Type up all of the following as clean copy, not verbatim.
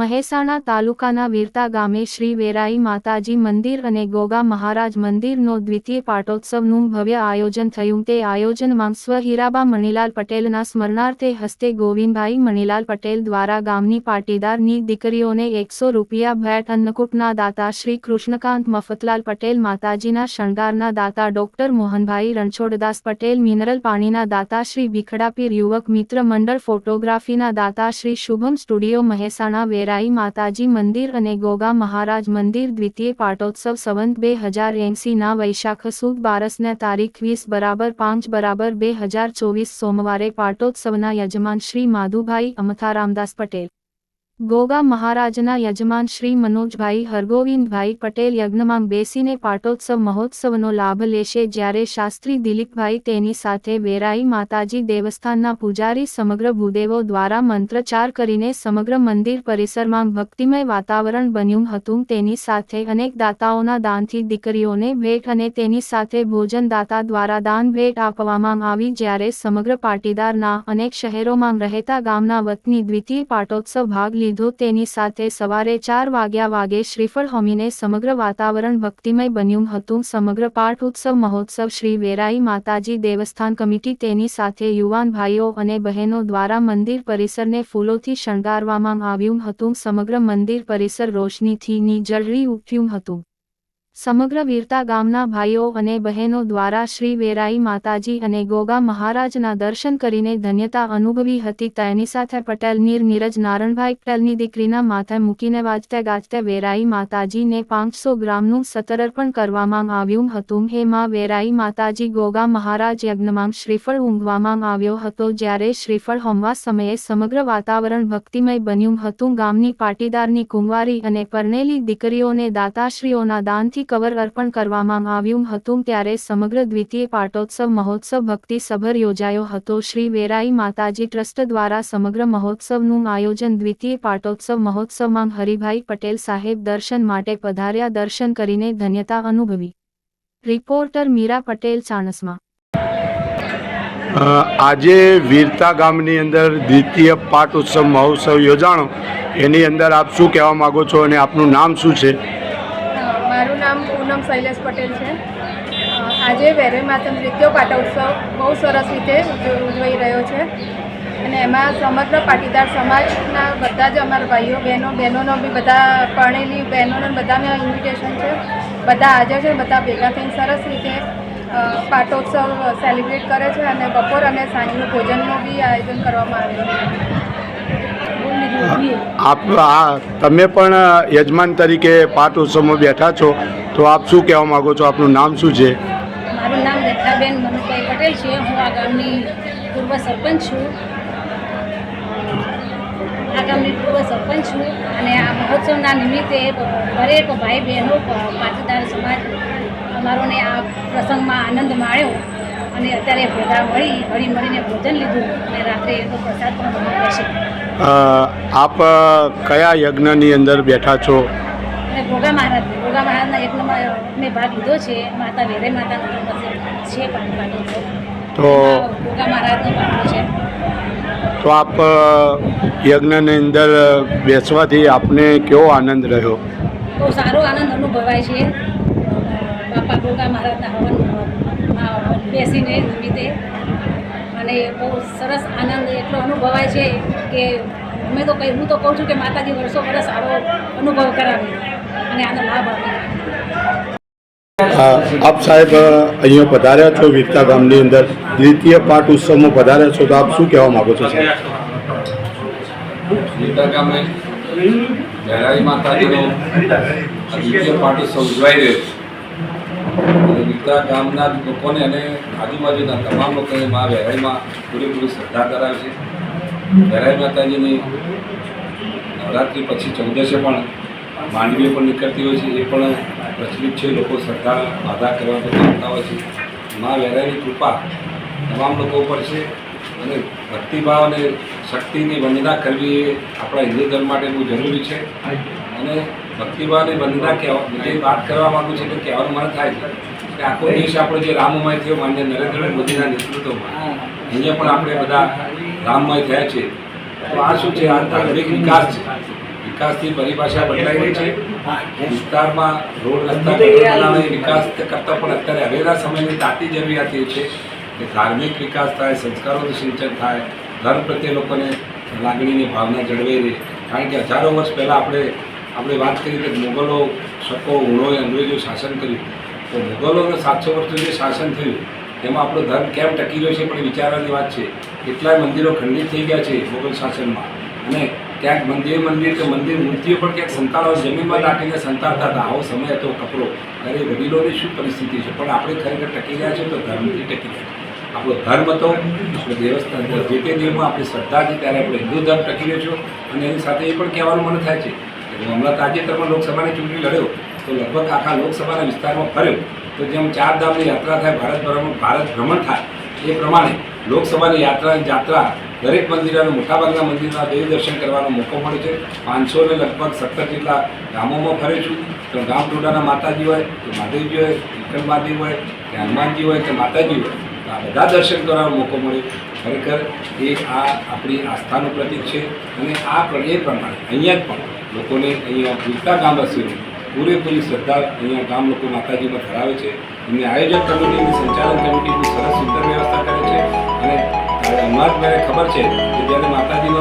મહેસાણા તાલુકાના વીરતા ગામે શ્રી વેરાઈ માતાજી મંદિર અને ગોગા મહારાજ મંદિરનો દ્વિતીય પાટોત્સવનું ભવ્ય આયોજન થયું. તે આયોજનમાં સ્વ હીરાબા મણીલાલ પટેલના સ્મરણાર્થે હસ્તે ગોવિંદભાઈ મણીલાલ પટેલ દ્વારા ગામની પાટીદારની દીકરીઓને 100 રૂપિયા ભેટ, અન્નકૂટના દાતા શ્રી કૃષ્ણકાંત મફતલાલ પટેલ, માતાજીના શણગારના દાતા ડોક્ટર મોહનભાઈ રણછોડદાસ પટેલ, મિનરલ પાણીના દાતા શ્રી ભીખડાપીર, યુવક મિત્ર મંડળ, ફોટોગ્રાફીના દાતા શ્રી શુભમ સ્ટુડિયો મહેસાણા, વેરાઈ માતાજી મંદિર અને ગોગા મહારાજ મંદિર દ્વિતીય પાટોત્સવ સંવંત 2080 ના વૈશાખ સુદ 12 તારીખ 20/5/2024 સોમવારે પાટોત્સવના યજમાન શ્રી માધુભાઈ અમથારામદાસ પટેલ, ગોગા મહારાજના યજમાન શ્રી મનોજભાઈ હરગોવિંદભાઈ પટેલ યજ્ઞમાં બેસીને પાટોત્સવ મહોત્સવનો લાભ લેશે, જ્યારે શાસ્ત્રી દિલીપભાઈ તેની સાથે વેરાઈ માતાજી દેવસ્થાનના પૂજારી સમગ્ર ભૂદેવો દ્વારા મંત્રચાર કરીને સમગ્ર મંદિર પરિસરમાં ભક્તિમય વાતાવરણ બન્યું હતું. તેની સાથે અનેક દાતાઓના દાનથી દીકરીઓને ભેટ અને તેની સાથે ભોજન દાતા દ્વારા દાન ભેટ આપવામાં આવી, જ્યારે સમગ્ર પાટીદારના અનેક શહેરોમાં રહેતા ગામના વતની દ્વિતીય પાટોત્સવ ભાગ લીધો. તેની સાથે સવારે 4 વાગે શ્રીફળ હોમીને સમગ્ર વાતાવરણ ભક્તિમય બન્યું હતું. સમગ્ર પાટોત્સવ મહોત્સવ શ્રી વેરાઈ માતાજી દેવસ્થાન કમિટી તેની સાથે યુવાન ભાઈઓ અને બહેનો દ્વારા મંદિર પરિસરને ફૂલોથી શણગારવામાં આવ્યું હતું. સમગ્ર મંદિર પરિસર રોશનીથી ઝળહળી ઉઠ્યું હતું. સમગ્ર વીરતા ગામના ભાઈઓ અને બહેનો દ્વારા શ્રી વેરાઈ માતાજી અને ગોગા મહારાજના દર્શન કરીને ધન્યતા અનુભવી હતી. તેની સાથે પટેલ નીરજ નારણભાઈ પટેલની દીકરીના માથે મૂકીને વાજતે ગાજતે વેરાઈ માતાજીને 500 ગ્રામનું સતરર્પણ કરવામાં આવ્યું હતું. હે માં વેરાઈ માતાજી ગોગા મહારાજ યજ્ઞમાં શ્રીફળ ઊંઘવામાં આવ્યો હતો, જ્યારે શ્રીફળ હોમવા સમયે સમગ્ર વાતાવરણ ભક્તિમય બન્યું હતું. ગામની પાટીદારની કુંવારી અને પરણેલી દીકરીઓને દાતાશ્રીઓના દાનથી કવર અર્પણ કરવામાં આવ્યું હતું. ત્યારે સમગ્ર દ્વિતીય પાટોત્સવ મહોત્સવ ભક્તિસભર યોજાયો હતો. શ્રી વેરાઈ માતાજી ટ્રસ્ટ દ્વારા સમગ્ર મહોત્સવનું આયોજન. દ્વિતીય પાટોત્સવ મહોત્સવમાં હરિભાઈ પટેલ સાહેબ દર્શન માટે પધાર્યા. દર્શન કરીને ધન્યતા અનુભવી. રિપોર્ટર મીરા પટેલ, ચાણસ્મા. આજે વીરતા ગામની અંદર દ્વિતીય પાટોત્સવ મહોત્સવ યોજાણો, એની અંદર આપ શું કહેવા માગો છો અને આપનું નામ શું છે? મારું નામ પૂનમ શૈલેષ પટેલ છે. આજે વેરાઈ માતાનો દ્વિતીય પાટોત્સવ બહુ સરસ રીતે ઉજવાઈ રહ્યો છે અને એમાં સમગ્ર પાટીદાર સમાજના બધા જ અમારા ભાઈઓ બહેનોનો બી બધા પરણેલી બહેનોને બધાને ઇન્વિટેશન છે. બધા હાજર છે. બધા ભેગા થઈને સરસ રીતે પાટોત્સવ સેલિબ્રેટ કરે છે અને બપોર અને સાંજનું ભોજનનું બી આયોજન કરવામાં આવેલું છે. તમે પણ યજમાન તરીકે પાટોત્સવમાં બેઠા છો, તો આપ શું કહેવા માગો છો? આપનું નામ શું છે? મારું નામ દત્તાબેન મનુભાઈ પટેલ છે. હું આ ગામની પૂર્વ સરપંચ છું. અને આ મહોત્સવના નિમિત્તે દરેક ભાઈ બહેનો પાટીદાર સમાજ અમારોને આ પ્રસંગમાં આનંદ માણ્યો અને અત્યારે ભેગા મળીને ભોજન લીધું અને રાત્રે એનો પ્રસાદ પણ બનાવ્યો છે. આપ કયા યજ્ઞની અંદર બેઠા છો? અને ગોગા મહારાજના યજ્ઞમાં મેં ભાગ લીધો છે. માતા વેરાઈ માતાનો છે પાટોત્સવ, તો ગોગા મહારાજનો પાટો છે. તો આપ યજ્ઞની અંદર બેસવાથી આપને કેવો આનંદ રહ્યો? બહુ સારો આનંદ અનુભવાય છે. બાપા ગોગા મહારાજના હવનમાં બેસીને નિમિત્તે અને બહુ સરસ આનંદ એટલો અનુભવાય છે કે હું તો કહું છું કે માતાજી વર્ષો વર્ષ સારો અનુભવ કરાવે અને આનો લાભ આપે. આપ સાહેબ અહીંયા પધાર્યા છો વીરતા ગામની અંદર, દ્વિતીય પાટોત્સવમાં પધાર્યા છો, તો આપ શું કહેવા માગો છો સાહેબ? વીરતા ગામે વેરાઈ માતાજીનો દ્વિતીય પાટોત્સવ ઉજવાઈ રહ્યો છે. વીરતા ગામના લોકોને અને આજુબાજુના તમામ લોકોને મા વેરાઈમાં પૂરેપૂરી શ્રદ્ધા કરાવે છે. વેરાઈ માતાજીની નવરાત્રિ પછી 14 પણ માંડવીઓ પણ નીકળતી હોય છે, એ પણ પ્રચલિત છે. લોકો શ્રદ્ધા આધાર કરવા માટે આવતા હોય છે. મા વેરાઈની કૃપા તમામ લોકો ઉપર છે અને ભક્તિભાવ અને શક્તિની વંદના કરવી એ આપણા હિન્દુ ધર્મ માટે બહુ જરૂરી છે. અને ભક્તિભાવની વંદના જે વાત કરવા માગું છું કે કહેવાનું મને થાય છે કે આખો દેશ આપણો જે રામમય થયો માન્ય નરેન્દ્ર મોદીના નેતૃત્વમાં, અહીંયા પણ આપણે બધા રામમય થયા છે. તો આ શું છે? આ ધાર્મિક વિકાસ છે. વિકાસની પરિભાષા બદલાઈ રહી છે. વિસ્તારમાં રોડ રસ્તા બનાવે વિકાસ કરતાં પણ અત્યારે હવેના સમયની તાતી જરૂરિયાત એ છે કે ધાર્મિક વિકાસ થાય, સંસ્કારોનું સિંચન થાય, ધર્મ પ્રત્યે લોકોને લાગણીની ભાવના જળવાઈ રહે. કારણ કે હજારો વર્ષ પહેલાં આપણે વાત કરી કે મુગલો, શકો, હુણોએ અંગ્રેજો શાસન કર્યું, તો મુગલોનું 700 વર્ષનું જે શાસન થયું એમાં આપણો ધર્મ કેમ ટકી રહ્યો છે પણ વિચારવાની વાત છે. કેટલાય મંદિરો ખંડિત થઈ ગયા છે મુગલ શાસનમાં, અને ક્યાંક મંદિર મૂર્તિઓ પણ ક્યાંક સંતાડો જમીનમાં દાટીને સંતાડતા હતા. આવો સમય હતો કપરો, ત્યારે વડીલોની શું પરિસ્થિતિ છે, પણ આપણે ખરેખર ટકી રહ્યા છે તો ધર્મથી ટકી રહ્યા. આપણો ધર્મ હતો, આપણે દેવસ્થાન જે તે દેવમાં આપણી શ્રદ્ધા છે, ત્યારે આપણે હિન્દુ ધર્મ ટકી રહ્યો છો. અને એની સાથે એ પણ કહેવાનું મન થાય છે કે હું હમણાં તાજેતરમાં લોકસભાની ચૂંટણી લડ્યો તો લગભગ આખા લોકસભાના વિસ્તારમાં ફર્યો, તો જેમ 4 ધામની યાત્રા થાય, ભારત ભ્રમણ થાય, એ પ્રમાણે લોકસભાની જાત્રા દરેક મંદિરોના, મોટાભાગના મંદિરના દેવ દર્શન કરવાનો મોકો મળે છે. 500 ને લગભગ 17 જેટલા ગામોમાં ફરે છું. તો ગામ ટોળાના માતાજી હોય કે મહાદેવજી હોય, વિક્રમબાજી હોય કે હનુમાનજી હોય કે માતાજી હોય, આ બધા દર્શન કરવાનો મોકો મળે. ખરેખર એ આ આપણી આસ્થાનું પ્રતીક છે. અને એ પ્રમાણે અહીંયા જ પણ લોકોને અહીંયા પૂરતા ગામવાસીઓને પૂરેપૂરી શ્રદ્ધા અહીંયા ગામ લોકો માતાજીમાં ધરાવે છે. એમની આયોજક કમિટીની, સંચાલન કમિટીની સરસ સુંદર વ્યવસ્થા કરે છે. અને હમણાં જ મને ખબર છે કે જ્યારે માતાજીનો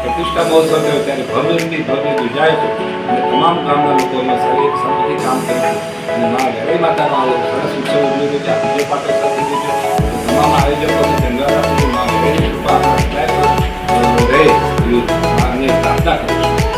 પ્રતિષ્ઠા મહોત્સવ થયો ત્યારે ભવ્યથી ભવ્ય યોજાયો હતો, અને તમામ ગામના લોકો એમાં સંપત્તિ કામ કર્યું અને મા વેરાઈ માતાનો આવો સરસ ઉત્સવ ઉજવ્યો છે. આ વિજય પાટોત્સવ થઈ ગયો છે. તમામ આયોજકોને ધન્યવાદ આપું છું. મા વેરાઈની કૃપા રહે એવી પ્રાર્થના કરું છું.